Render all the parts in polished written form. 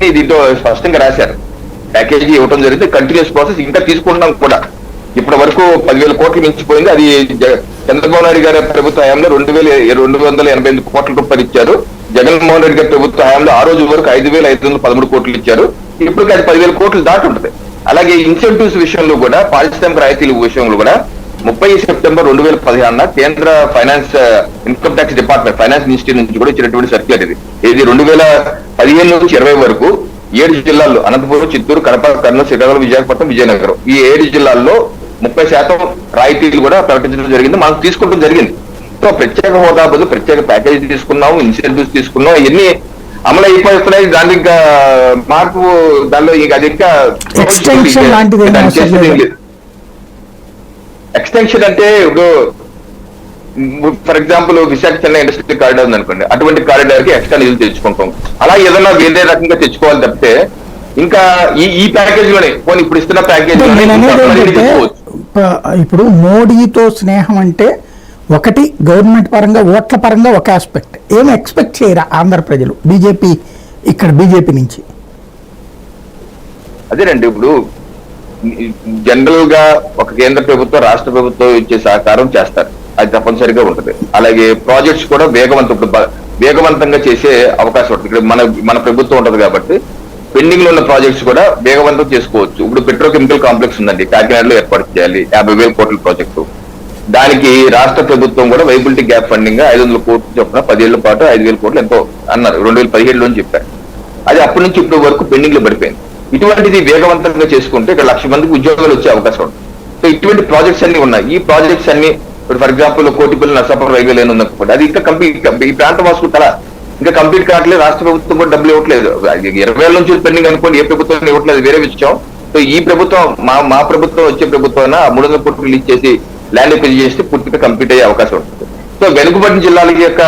ఇవన్నీ దీంట్లో స్పష్టంగా రాశారు. ప్యాకేజీ ఇవ్వడం జరిగింది, కంటిన్యూస్ ప్రాసెస్ ఇంకా తీసుకుంటున్నాం కూడా. ఇప్పటి వరకు 10,000 కోట్లు మించిపోయింది. అది చంద్రబాబు నాయుడు గారి ప్రభుత్వ హయాంలో 2,288 కోట్ల రూపాయలు ఇచ్చారు. జగన్మోహన్ రెడ్డి గారి ప్రభుత్వ హయాంలో ఆ రోజు వరకు 5,513 కోట్లు ఇచ్చారు. ఇప్పటికి అది 10,000 కోట్లు దాటి ఉంటుంది. అలాగే ఇన్సెంటివ్స్ విషయంలో కూడా, పారిశ్రామిక రాయితీల విషయంలో కూడా 30 సెప్టెంబర్ 2016 కేంద్ర finance income tax department finance ministry నుంచి కూడా ఇచ్చినటువంటి సర్క్యులర్ ఇది. 2015 నుంచి 20 వరకు 7 జిల్లాల్లో అనంతపురం, చిత్తూరు, కడప, కర్నూలు, శ్రీకాకుళం, విశాఖపట్నం, విజయనగరం ఈ 7 జిల్లాల్లో 30% రాయితీలు కూడా ప్రకటించడం జరిగింది. మనం తీసుకుంటం జరిగింది. సో ప్రత్యేక హోదా బదులు ప్రత్యేక ప్యాకేజీ తీసుకున్నాం, ఇన్సెంటివ్స్ తీసుకున్నాం, ఇవన్నీ అమలు అయిపోతున్నాయి. దానికి ఇంకా మార్పు దానిలో అది ఇంకా ఎక్స్టెన్షన్ అంటే ఇప్పుడు for example Visakha Chennai industrial corridor ఉంది అనుకోండి, అటువంటి కారిడార్ కి ఎక్స్ట్రా నిధులు తెచ్చుకుంటాం. అలా ఏదైనా వేరే రకంగా తెచ్చుకోవాలి తప్పితే ఇంకా ఈ ప్యాకేజ్ లోనే పోనీ ఇప్పుడు ఇస్తున్న ప్యాకేజ్ ఇప్పుడు మోడీతో స్నేహం అంటే ఒకటి గవర్నమెంట్ పరంగా, ఓట్ల పరంగా ఒక ఆస్పెక్ట్. ఏమి ఎక్స్పెక్ట్ చేయరా ఆంధ్ర ప్రజలు బీజేపీ నుంచి? అదేనండి, ఇప్పుడు జనరల్ గా ఒక కేంద్ర ప్రభుత్వం రాష్ట్ర ప్రభుత్వం ఇచ్చే సహకారం చేస్తారు, అది తప్పనిసరిగా ఉంటుంది. అలాగే ప్రాజెక్ట్స్ కూడా వేగవంతంగా చేసే అవకాశం ఉంటుంది. ఇక్కడ మన ప్రభుత్వం ఉంటుంది కాబట్టి పెండింగ్ లో ఉన్న ప్రాజెక్ట్స్ కూడా వేగవంతం చేసుకోవచ్చు. ఇప్పుడు పెట్రోకెమికల్ కాంప్లెక్స్ ఉందండి, కాకినాడలో ఏర్పాటు చేయాలి, 50,000 కోట్ల ప్రాజెక్టు. దానికి రాష్ట్ర ప్రభుత్వం కూడా వైబిలిటీ గ్యాప్ ఫండింగ్ 500 కోట్లు చొప్పున 10 ఏళ్ల పాటు 5,000 కోట్లు ఎంతో అన్నారు, 2017లో చెప్పారు. అది అప్పటి నుంచి ఇప్పటి వరకు పెండింగ్ లో పడిపోయింది. ఇటువంటిది వేగవంతంగా చేసుకుంటే ఇక్కడ 1,00,000 మందికి ఉద్యోగాలు వచ్చే అవకాశం ఉంది. సో ఇటువంటి ప్రాజెక్ట్స్ అన్ని ఉన్నాయి. ఈ ప్రాజెక్ట్స్ అన్ని ఇప్పుడు for example Kotipalli Narsapuram railway line ఉందనుకోండి, అది ఇంకా కంప్లీట్, ఈ ప్రాంత వాసులు కల ఇంకా కంప్లీట్ కావట్లేదు. రాష్ట్ర ప్రభుత్వం కూడా డబ్బులు ఇవ్వట్లేదు. 20 ఏళ్ళ నుంచి పెండింగ్ అనుకోండి, ఏ ప్రభుత్వం ఇవ్వట్లేదు, వేరే విషయం. సో ఈ ప్రభుత్వం మా ప్రభుత్వం వచ్చే ప్రభుత్వం 300 కోట్లు రిలీజ్ చేసి ల్యాండ్ ఎక్విజిషన్ చేస్తే పూర్తిగా కంప్లీట్ అయ్యే అవకాశం ఉంటుంది. సో వెనుకబడిన జిల్లాల యొక్క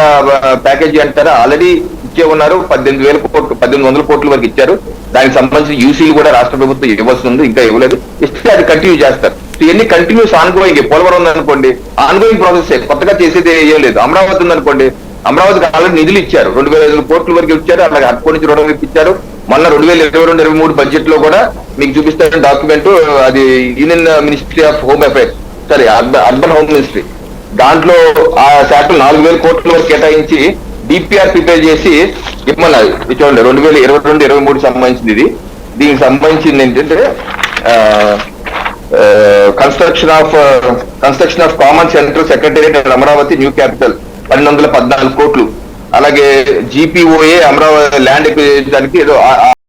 ప్యాకేజీ అంటారా ఆల్రెడీ ఇచ్చే ఉన్నారు, 18,100 కోట్ల వరకు ఇచ్చారు. దానికి సంబంధించి యూసీలు కూడా రాష్ట్ర ప్రభుత్వం ఇవ్వాల్సి ఉంది, ఇంకా ఇవ్వలేదు. ఇస్తే అది కంటిన్యూ చేస్తారు. సో ఇవన్నీ కంటిన్యూస్ ఆన్గోయింగ్. పోలవరం ఉందనుకోండి, ఆన్గోయింగ్ ప్రాసెస్, కొత్తగా చేసేది ఏం లేదు. అమరావతి ఉందనుకోండి, అమరావతికి ఆల్రెడీ నిధులు ఇచ్చారు, 2,500 కోట్ల వరకు ఇచ్చారు. అలాగే అటుపో నుంచి 2,000 ఇచ్చారు. మొన్న 2022-23 బడ్జెట్ లో కూడా మీకు చూపిస్తాను డాక్యుమెంట్, అది union ministry of home affairs, సరే అర్బన్ హోమ్ మినిస్ట్రీ, దాంట్లో ఆ శాఖలు 4,000 కోట్ల వరకు కేటాయించి డిపిఆర్ ప్రిపేర్ చేసి ఇవ్వమన్నారు. చూడండి 2022-23 సంబంధించింది ఇది. దీనికి సంబంధించింది ఏంటంటే construction of common central secretariat Amaravati new capital 1214 కోట్లు. అలాగే జీపీఓఏ అమరావతి ల్యాండ్ ఎక్విజిషన్ ఏదో